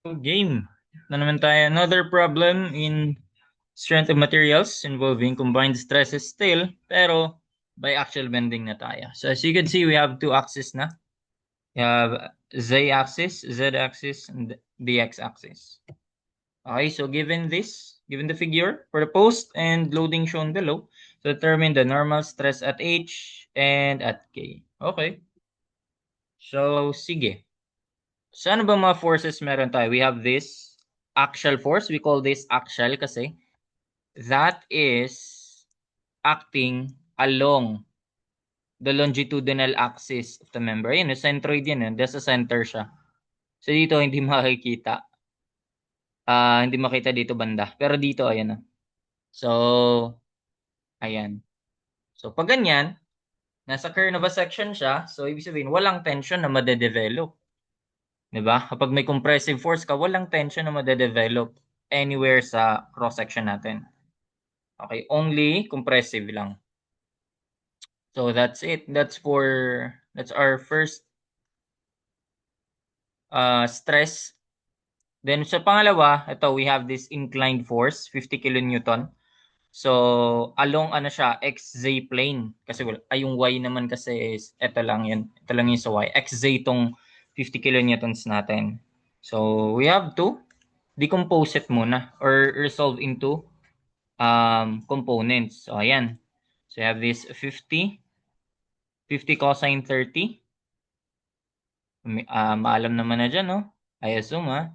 Game. Na naman tayo. Another problem in strength of materials involving combined stresses still, pero by axial bending na tayo. So as you can see, we have two axes na. We have z-axis, z-axis, and the x-axis. Okay, so given the figure for the post and loading shown below, so determine the normal stress at H and at K. Okay. So, sige. So, ano ba mga forces meron tayo? We have this axial force. We call this axial kasi that is acting along the longitudinal axis of the member. Yun, centroid yan. Nasa center siya. So, dito hindi makikita. Hindi makita dito banda. Pero dito, ayan. So, ayan. So, pag ganyan, nasa curve of a section siya. So, ibig sabihin, walang tension na madedevelop. 'Di ba? Kapag may compressive force ka, walang tension na madedevelop anywhere sa cross-section natin. Okay, only compressive lang. So that's it. That's our first stress. Then sa pangalawa, ito we have this inclined force, 50 kilonewton. So along ano siya, XZ plane kasi wala yung Y naman kasi is ito lang 'yun. Ito lang yung sa Y. XZ tong 50 kilonewtons natin. So we have to decompose it muna or resolve into components. So, ayan. So, you have this 50 cosine 30. Maalam naman na dyan, no? I assume, ha?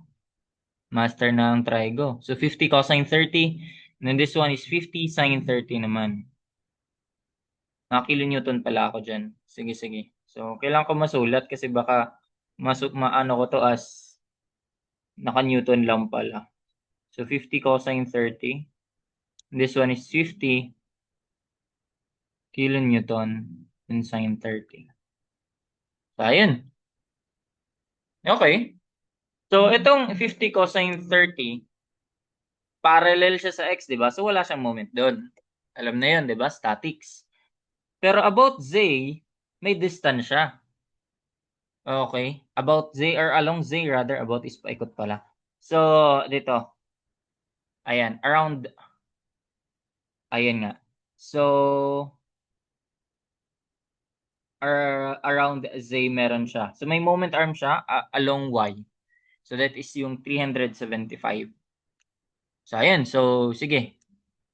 Master ng trigo. So, 50 cosine 30. And then this one is 50 sine 30 naman. Nakakilonewton pala ako dyan. Sige, sige. So, kailangan ko masulat kasi baka maano ko to as naka-newton lang pala. So, 50 cosine 30. This one is 50 kilonewton and sine 30. So, ayun. Okay. So, itong 50 cosine 30, parallel siya sa x, di ba? So, wala siyang moment doon. Alam na yun, di ba? Statics. Pero about z, may distance siya. Okay. About z, or along z rather, about is paikot pala. So, dito. Ayan, ayan nga. So, around z meron siya. So, may moment arm siya along y. So, that is yung 375. So, ayan. So, sige.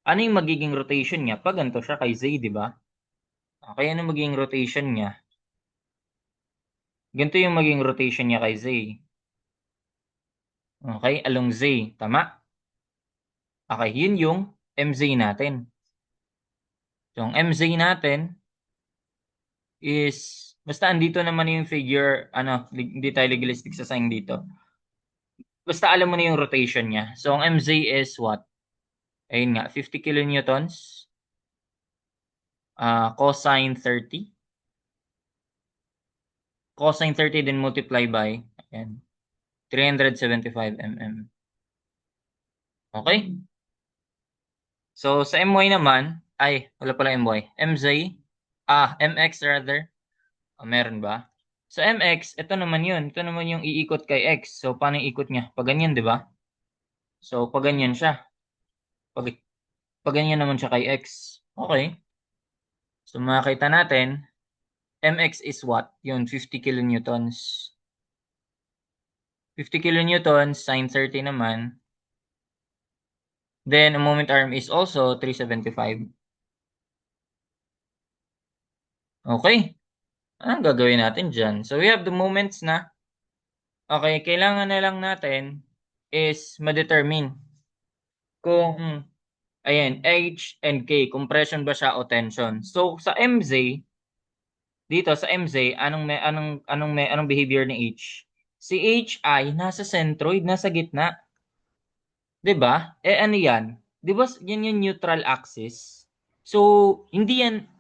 Ano yung magiging rotation niya? Pag ganito siya kay z, di ba? Okay, ano magiging rotation niya? Ganito yung magiging rotation niya kay z. Okay, along z. Tama? Okay, yun yung mz natin. So, ang mz natin is, basta andito naman yung figure, hindi tayo legalistic sa sign dito. Basta alam mo na yung rotation niya. So, ang mz is what? Ayun nga, 50 kilonewtons. Cosine 30. Cosine 30 then multiply by, ayan, 375 mm. Okay? So, sa MY naman, wala pala MY. MX rather. Meron ba? Sa MX, ito naman yun. Ito naman yung iikot kay X. So, paano yung ikot niya? Pag ganyan, di ba? So, pag ganyan siya. Pag, pag ganyan naman siya kay X. Okay. So, makita natin, MX is what? Yun, 50 kilonewtons. 50 kilonewtons, sine 30 naman. Then, a moment arm is also 375. Okay. Anong gagawin natin dyan? So, we have the moments na. Okay, kailangan na lang natin is ma-determine kung, ayan, H and K, compression ba siya o tension. So, sa MZ, dito sa MZ, anong behavior ni H? Si H ay nasa centroid, nasa gitna. 'Di ba? Ano yan? 'Di ba yan yung neutral axis? So, hindi yan,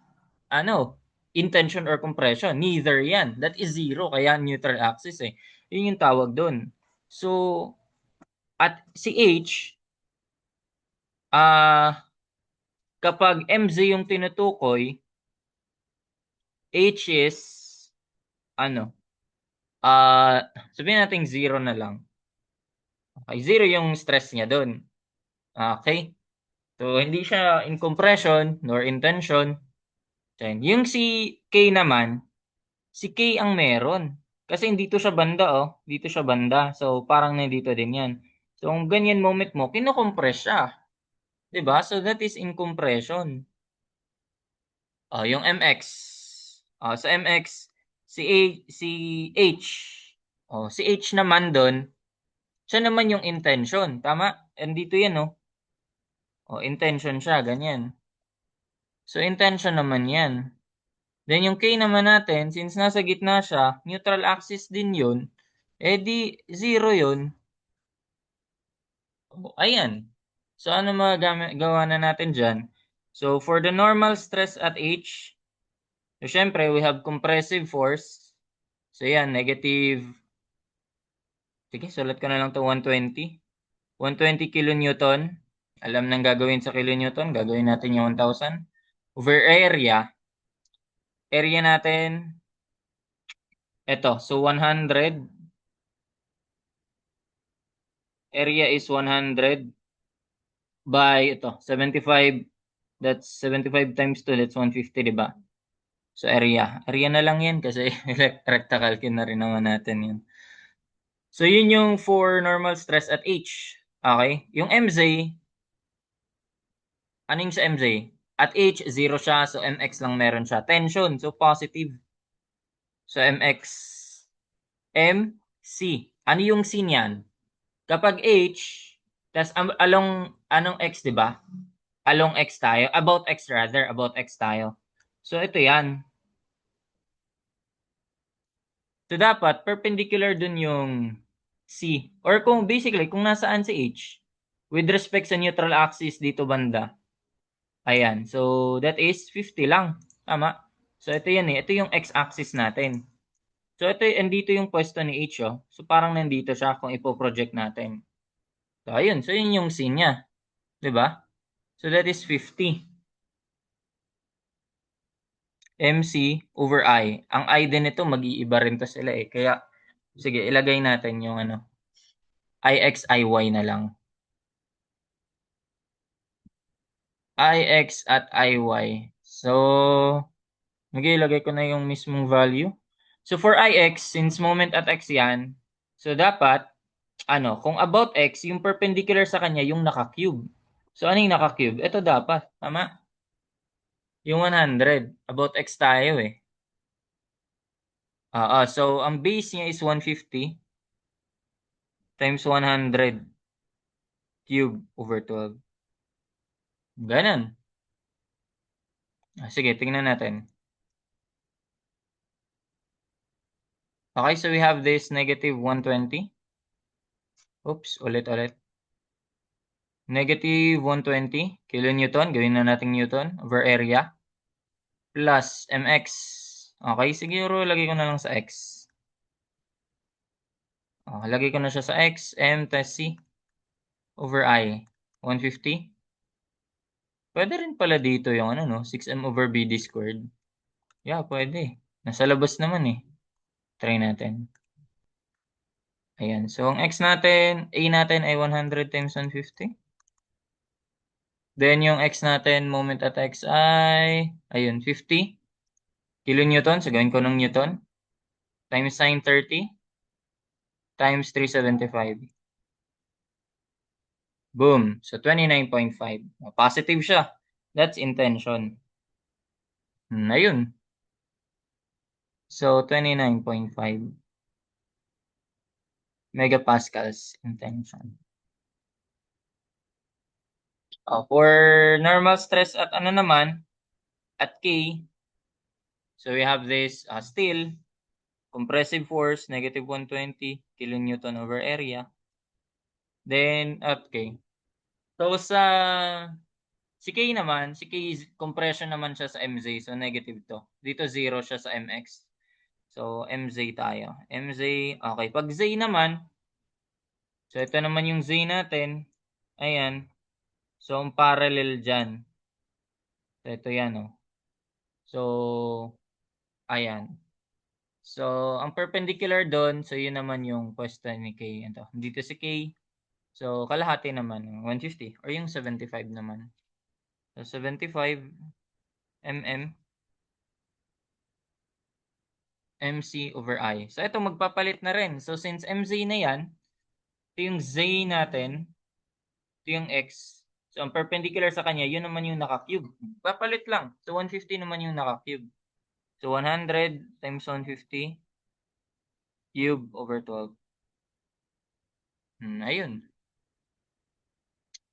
intention or compression. Neither yan. That is zero, kaya neutral axis eh. Yun yung tawag doon. So, at si H, kapag MZ yung tinutukoy, H is, ano, sabihin natin zero na lang. Okay, 0 yung stress niya doon. Okay? So, hindi siya in compression nor in tension. Then, yung si K naman, si K ang meron. Kasi dito siya banda, oh. Dito siya banda. So, parang nandito din yan. So, ang ganyan moment mo, kinocompress siya. 'Di ba? So, that is in compression. Oh, yung MX. Oh, sa MX, si H. Oh, si H naman doon, siya naman yung intention. Tama? Andito yan, oh. Oh, intention siya, ganyan. So, intention naman yan. Then, yung K naman natin, since nasa gitna siya, neutral axis din yun, eh di, zero yun. Oh, ayan. So, ano gawa na natin dyan? So, for the normal stress at H, so, syempre, we have compressive force. So, yan, negative, sige, sulat ko na lang to 120. 120 kilonewton. Alam nang gagawin sa kilonewton, gagawin natin yung 1,000. Over area, area natin, eto, so 100, area is 100 by, ito, 75, that's 75 times 2, that's 150, di ba? So, area na lang yan kasi recta calcul na rin naman natin yun. So, yun yung for normal stress at H. Okay? Yung MZ, ano yung sa MZ? At H, 0 siya. So, MX lang meron siya. Tension. So, positive. So, MX. MC. Ano yung C niyan? Kapag H, tas anong X, di ba? Along X tayo. About X rather. About X tayo. So, ito yan. So, dapat perpendicular dun yung C. Or kung basically, kung nasaan si H, with respect sa neutral axis dito banda, ayan. So, that is 50 lang. Tama? So, ito yan eh. Ito yung x-axis natin. So, ito, andito yung pwesto ni H, oh. So, parang nandito siya kung ipoproject natin. So, ayun. So, yun yung C niya. 'Di ba? So, that is 50. MC over I. Ang I din ito, mag-iiba rin to sila eh. Kaya, sige, ilagay natin yung ano, IX, IY na lang. IX at IY. So, ilagay ko na yung mismong value. So, for IX, since moment at X yan, so dapat, ano, kung about X, yung perpendicular sa kanya, yung naka-cube. So, ano yung naka-cube? Ito dapat. Tama? Yung 100. About X tayo eh. So, ang base niya is 150 times 100 cube over 12. Ganun. Sige, tingnan natin. Okay, so we have this negative 120. Oops, ulit. Negative 120 kilonewton. Gawin na natin newton over area. Plus mx. Okay, siguro lagay ko na lang sa x. Lagay ko na siya sa x. M times c over I. 150. Pwede rin pala dito yung ano, no? 6m over bd squared. Yeah, pwede. Nasa labas naman eh. Try natin. Ayan. So, ang x natin, a natin ay 100 times 150. Then, yung x natin, moment at x ay, ayun, 50 kilonewton. So, gawin ko ng newton. Times sine 30 times 375. Boom. So, 29.5. Positive siya. That's intention. Ayun. So, 29.5 megapascals intention. For normal stress at ano naman, at K, so we have this still, compressive force, negative 120 kilonewton over area. Then, at K. So, si K naman, si K is compression naman siya sa MZ, so negative to. Dito 0 siya sa MX. So, MZ tayo. MZ, okay. Pag Z naman, so ito naman yung Z natin. Ayan. So, ang parallel dyan. So, ito yan, oh. So, ayan. So, ang perpendicular doon, so yun naman yung pwesto ni K. Ito. Dito si K. So, kalahati naman, 150 or yung 75 naman. So, 75 mm MC over I. So, ito magpapalit na rin. So, since MZ na yan, ito yung Z natin, ito yung X. So, ang perpendicular sa kanya, yun naman yung naka-cube. Papalit lang. So, 150 naman yung naka-cube. So, 100 times 150 cube over 12. Ayun.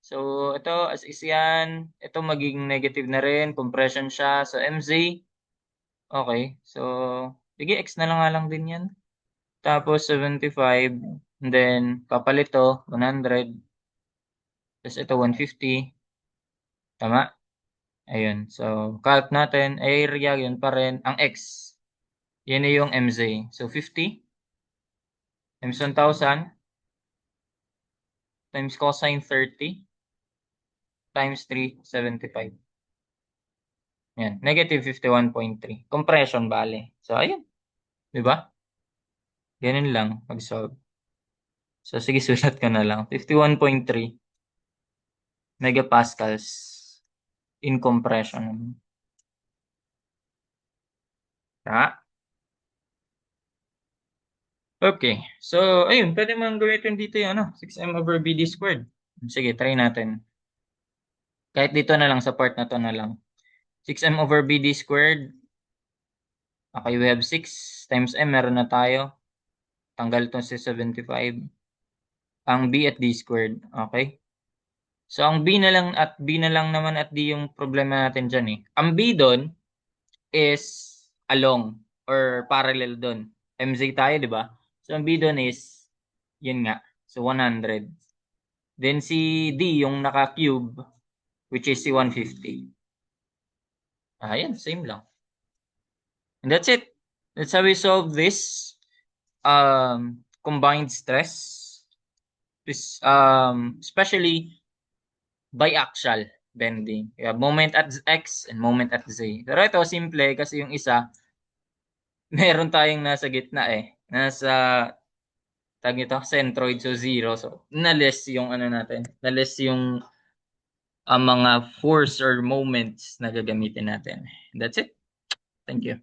So, ito as is yan. Ito magiging negative na rin. Compression siya. So, MZ. Okay. So, sige, X na lang nga lang din yan. Tapos, 75. And then, papalit to, 100. Tapos, ito, 150. Tama? Ayun. So, calc natin. Area, yun pa rin. Ang X. Yan na yung MZ. So, 50 times 1,000 times cosine 30 times 375. Yan. Negative 51.3. Compression, bale. So, ayun. Diba? Ganun lang mag-solve. So, sige, sulat ko na lang. 51.3 megapascals in compression. Ha? Okay. So, ayun. Pwede mo gamitin dito yung 6m over bd squared. Sige, try natin. Kahit dito na lang, sa part na to na lang. 6m over bd squared. Okay, we have 6 times m. Meron na tayo. Tanggal to si 75. Ang b at d squared. Okay. So, ang b na lang at b na lang naman at d yung problema natin dyan eh. Ang b doon is along or parallel doon. MZ tayo, di ba? So, ang b doon is, yun nga. So, 100. Then, si d, yung naka-cube, which is si 150. Ayan, same lang. And that's it. That's how we solve this combined stress. This, especially biaxial bending. We have moment at X and moment at Z. Pero ito, simple kasi yung isa, meron tayong nasa gitna eh. Nasa, tag ito, centroid, so 0. So, na-less yung natin. Na-less yung mga force or moments na gagamitin natin. That's it. Thank you.